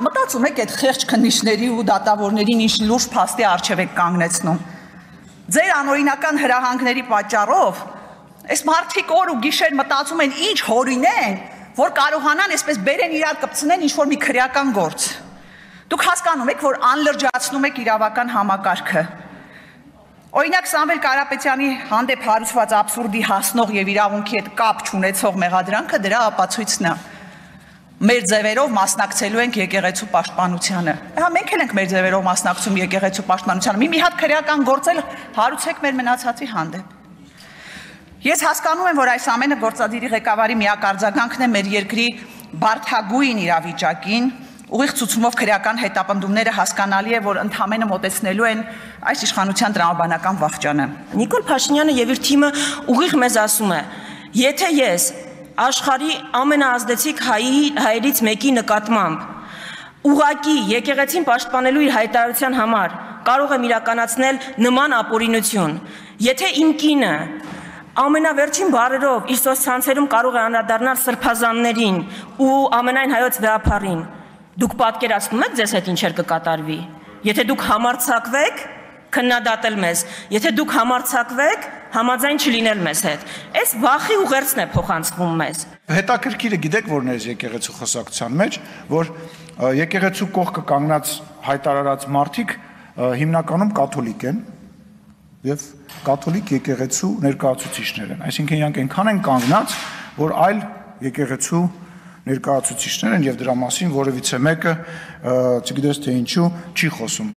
Մտածում եք այդ խեղճ քննիչների ու դատավորներին ինչ լուրջ փաստի առջև եք կանգնեցնում։ Ձեր անօրինական հրահանգների պատճառով այս մարդիկ օր ու գիշեր մտածում են ինչ հորինեն, որ կարողանան այսպես բերեն իրար կպցնեն ինչ-որ մի քրեական գործ։ Դուք հասկանում եք, որ անլրջացնում եք իրավական համակարգը։ Օրինակ Սամվել Կարապետյանի հանդեպ հարուցված աբսուրդի հասնող եւ իրավունքի հետ կապ չունեցող մեղադրանքը դրա ապացույցն է։ Մեր ձևերով մասնակցելու ենք եկեղեցու պաշտպանությանը։ Հա մենք էլ ենք մեր ձևերով մասնակցում եկեղեցու պաշտպանությանը։ Մի հատ քրեական գործել հարուցեք մեր մնացածի հանդեպ։ Ես հասկանում եմ, որ այս ամենը գործադիրի ղեկավարի միակ արձագանքն է մեր երկրի բարդագույն իրավիճակին, ուղիղ ցուցումով քրեական հետապնդումները հասկանալի է, որ ընդհանրապես մոտեցնելու են այս իշխանության տրամաբանական վախճանը։ Նիկոլ Փաշինյանը եւ իր թիմը ուղիղ մեզ ասում է. եթե ես աշխարհի ամենաազդեցիկ հայերից մեկի նկատմամբ ուղակի եկեղեցին պաշտպանելու իր հայտարարության համար կարող եմ իրականացնել նման ապօրինություն, եթե իմ կինը ամենավերջին բառերով իր սոցցանցերում կարող է անդրադառնալ սրբազաններին ու ամենայն հայոց վեհապարին, դուք պատկերացնում եք ձեզ հետ ինչեր կկատարվի։ Եթե դուք համարձակվեք քննադատել մեզ, եթե դուք համարձակվեք համաձայն չլինել մեզ հետ, այս վախի ուղերձն է փոխանցվում մեզ։ Հետաքրքիրը գիտեք որն է եկեղեցու խոսակցության մեջ, որ եկեղեցու կողքը կանգնած հայտարարած մարդիկ հիմնականում կաթոլիկ են եւ կաթոլիկ եկեղեցու ներկայացուցիչներ են, այսինքն իրանք այնքան են կանգնած, որ այլ եկեղեցու ներկայացուցիչներ են եւ դրա մասին որևիցե մեկը, չգիտես թե ինչու, չի խոսում։